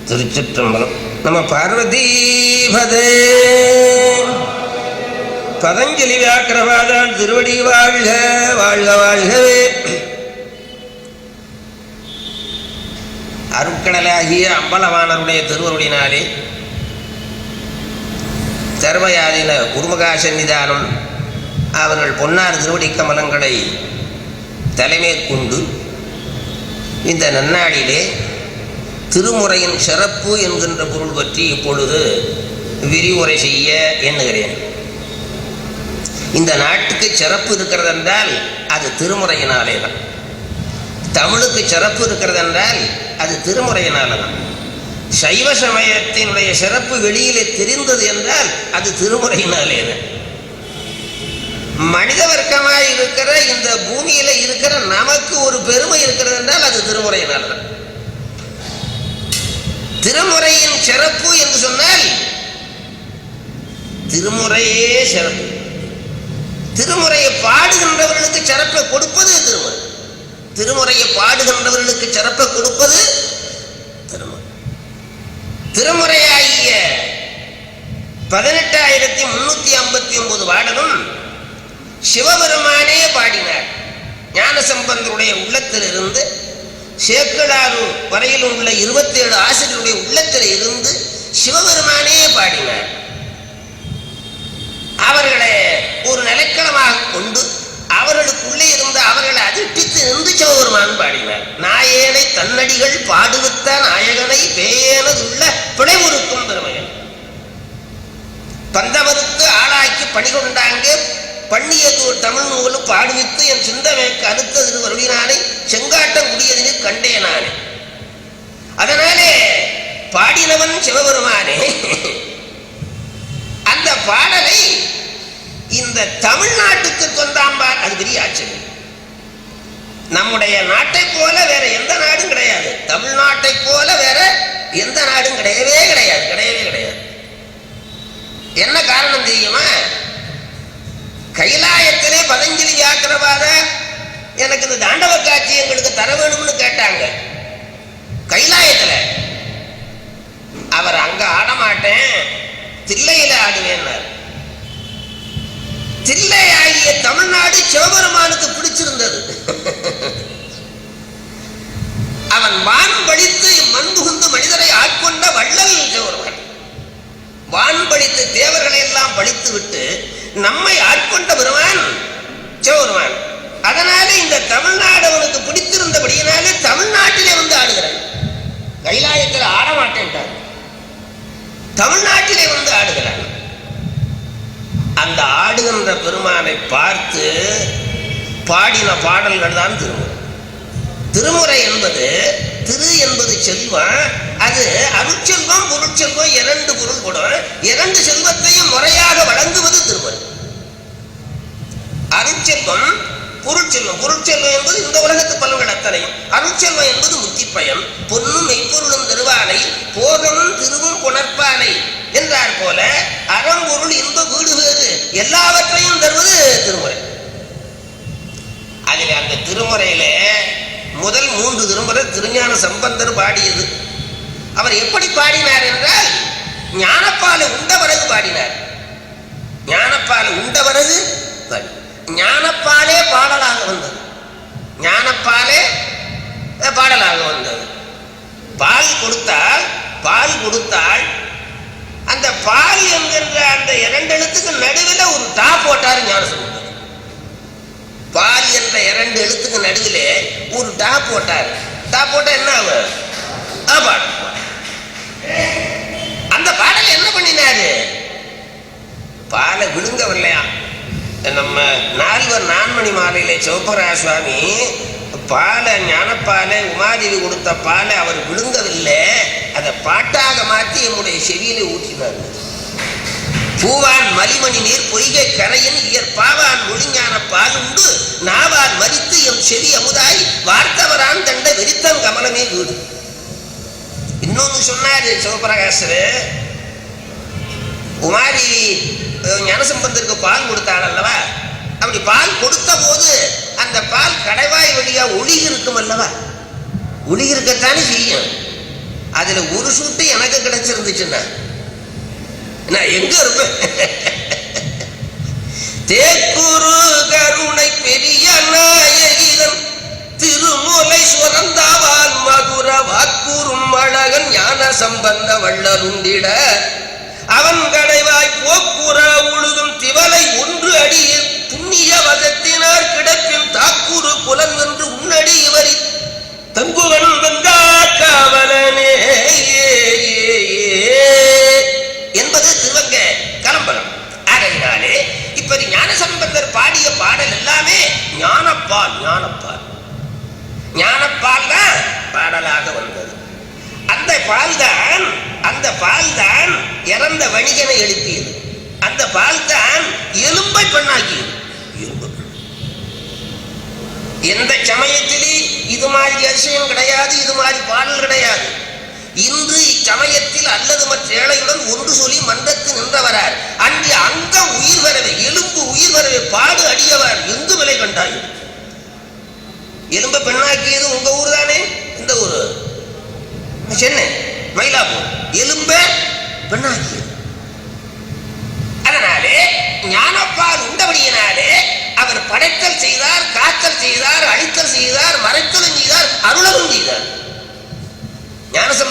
திருச்சிற்றம்பலம். நம்ம பார்வதீபதே. பதஞ்சலி வியாக்கிரவாதான் திருவடி வாழ்க வாழ்க வாழ்கவே. அருட்கடலாகிய அம்பலவானருடைய திருவருளினாலே சர்வயாதின குருமகா சன்னிதானம் அவர்கள் பொன்னார் திருவடி கமலங்களை தலைமேற்கொண்டு இந்த நன்னாளிலே திருமுறையின் சிறப்பு என்கின்ற பொருள் பற்றி இப்பொழுது விரிவுரை செய்ய எண்ணுகிறேன். இந்த நாட்டுக்கு சிறப்பு இருக்கிறது என்றால் அது திருமுறையினாலே தான். தமிழுக்கு சிறப்பு இருக்கிறது என்றால் அது திருமுறையினால தான். சைவ சமயத்தினுடைய சிறப்பு வெளியிலே தெரிந்தது என்றால் அது திருமுறையினாலே தான். மனித வர்க்கமாக இருக்கிற இந்த பூமியில இருக்கிற நமக்கு ஒரு பெருமை இருக்கிறது என்றால் அது திருமுறையினால தான். திருமுறையின் சிறப்பு என்று சொன்னால் திருமுறையே சிறப்பு. திருமுறையை பாடுகின்றவர்களுக்கு சிறப்பை கொடுப்பது திருமுறை. திருமுறையை பாடுகின்றவர்களுக்கு சிறப்பை கொடுப்பது திருமுறை. திருமுறையாகிய 18,359 பாடலும் சிவபெருமானே பாடினார். ஞானசம்பந்தருடைய உள்ளத்திலிருந்து சேக்கிழார் வரையில் உள்ள 27 ஆசிரியருடைய உள்ளத்தில் இருந்து சிவபெருமானே பாடினார். அவர்களை ஒரு நிலைக்களமாக கொண்டு அவர்களுக்குள்ளே இருந்து அவர்களை அதிர்ப்பித்து நின்று சிவபெருமான் பாடினார். நாயேனை தன்னடிகள் பாடுவித்த நாயகனை பேயனதுள்ள பிழைவுறுக்கும் பெருமையன். பந்தவருக்கு ஆளாக்கி பணி கொண்டாங்க பண்ணியது ஒரு தமிழ் நூலும் பாடுவித்து என் சிந்தமைக்கு அடுத்த திருவருளினானை செங்காட்டம் குடியதில் கண்டேனானே. அதனாலே பாடினவன் சிவபெருமானே. அந்த பாடலை இந்த தமிழ்நாட்டுக்கு கொண்டாம்பார். அது பெரிய ஆச்சரியம். நம்முடைய நாட்டை போல வேற எந்த நாடும் கிடையாது. தமிழ்நாட்டை போல வேற எந்த நாடும் கிடையவே கிடையாது, கிடையவே கிடையாது. என்ன காரணம் தெரியுமா? கைலாயத்திலே பதஞ்சலி வியாக்கிரவாத எனக்கு இந்த தாண்டவ காட்சி எங்களுக்கு தர வேணும்னு கேட்டாங்க. கைலாயத்துல அவர் அங்க ஆடமாட்டேன், தில்லையில ஆடுவேன்னார். தில்லை ஆகிய தமிழ்நாடு சிவபெருமானுக்கு பிடிச்சிருந்தது. அவன் வான் பழித்து மண் புகுந்து மனிதரை ஆட்கொண்ட வள்ளல் சிவபெருமான். வான் பழித்து தேவர்களை எல்லாம் பழித்து விட்டு நம்மை ஆட்கொண்ட பெருமான் சிவபெருமான். அதனால இந்த தமிழ்நாடு அவனுக்கு பிடித்திருந்தபடியினாலே தமிழ்நாட்டிலே வந்து ஆடுகிறான். கைலாயத்தில் ஆட மாட்டேன்ட்டார், தமிழ்நாட்டிலே வந்து ஆடுகிறான். அந்த ஆடுகின்ற பெருமானை பார்த்து பாடின பாடல்கள் தான் திருமுறை. திருமுறை என்பது திரு என்பது செல்வம். அது அருட்செல்வம் பொருட்செல்வம் இரண்டு பொருள் கொடும். இரண்டு செல்வத்தையும் முறையாக வழங்குவது திருமுறை. அருட்செல்வம் பொருட்செல்வம். பொருட்செல்வம் என்பது இந்த உலகத்து பலன்கள் அத்தனையும். அருட்செல்வம் என்பது முத்தி பயன். பொன்னும் மெய்ப்பொருளும் தருவானை போகமும் திருவும் புணர்ப்பானை என்றார் போல அறம்பொருள் இன்ப வீடு வேறு எல்லாவற்றையும் தருவது திருமுறை. அதில் அந்த திருமுறையில முதல் 3 திருமுறை திருஞான சம்பந்தர் பாடியது. அவர் எப்படி பாடினார் என்றால் ஞானப்பாலை உண்ட பிறகு பாடினார். ஞானப்பாலை உண்ட பிறகு ஞானப்பாலே பாடலாக வந்தது. ஞானப்பாலே பாடலாக வந்தது. பால் கொடுத்தால் அந்த பால் என்கின்ற அந்த 2 எழுத்துக்கு நடுவில் ஒரு டா போட்டார் ஞானசம்பந்தர். பால் என்ற 2 எழுத்துக்கு நடுவில் ஒரு டா போட்டார். டா போட்டா என்ன ஆகும்? அந்த பாடல் என்ன பண்ணினாரு? பாலை விழுங்கவில்லையா? நம்ம நால்வர் நான்மணி மாலையில சிவப்பரா சுவாமி பாலை ஞானப்பாலை உமாதேவி கொடுத்த பாலை அவர் விழுங்கவில்லை, அதை பாட்டாக மாற்றி என்னுடைய செவியிலே ஊற்றினார். பூவான் மலிமணி நீர் பொய்கை கரையின் இயற் பாவான் ஒளிஞான பால் உண்டு நாவான் மறித்து எம் செவி அமுதாய் வார்த்தவரான் தண்ட வெறித்தம் கமலமே வீடு. இன்னொன்னு சொன்னாரு சிவபிரகாசர். உமாதேவி ஞானசம்பந்தருக்கு பால் கொடுத்தாள் அல்லவா? அப்படி பால் கொடுத்த போது அந்த பால் கடைவாய் வழியா ஒளி இருக்கும் அல்லவா? ஒளி இருக்கத்தானே செய்யும். அதுல ஒரு சூட்டு எனக்கு கிடைச்சிருந்துச்சுன்னா நான் எங்க இருப்பேன்? தேக்குரு கருணை பெரிய நாயகிதன் திருமுலை சுரந்தாவால் மதுர வாக்குறும் அழகன் ஞான சம்பந்த வள்ளலுண்டிட அவன் கடைவாய் போக்குற உழுதும் திவலை ஒன்று அடியில் புண்ணிய வசத்தினார் கிடப்பின் தாக்குரு புலன் என்று உன்னடி இவரி தங்குவன் வந்தா காவலனே என்பது திருவங்க கலம்பரம். ஆகையினாலே இப்ப ஞானசம்பந்தர் பாடிய பாடல் எல்லாமே ஞானப்பால் ஞானப்பால் ஞானப்பால் தான் பாடலாக வந்தது. அந்த பால் தான் இறந்த வணிகனை எழுப்பியது. அந்த பால் தான் எலும்பை பெண்ணாக்கியது. எந்த சமயத்திலே இது மாதிரி அதிசயம் கிடையாது, இது மாதிரி பாடல் கிடையாது. இன்று இச்சமயத்தில் அல்லது மற்ற ஏழையுடன் ஒன்று சொல்லி மன்றத்து நின்றவரார் அன்று அங்க உயிர் வரவே எலும்பு உயிர் வரவே பாடு அடியவர் எங்கு விலை கண்டாய். எலும்பை பெண்ணாக்கியது உங்க ஊர் தானே? இந்த ஊரு சென்னை மயிலாப்பூர். எலும்ப பெண்ணாக்கியது. அதனாலே ஞானப்பால் உண்டபடியினாலே அவர் படைத்தல் செய்தார், காத்தல் செய்தார், அழித்தல் செய்தார், மறைத்தலும் செய்தார், அருளவும் செய்தார். ஞானசம்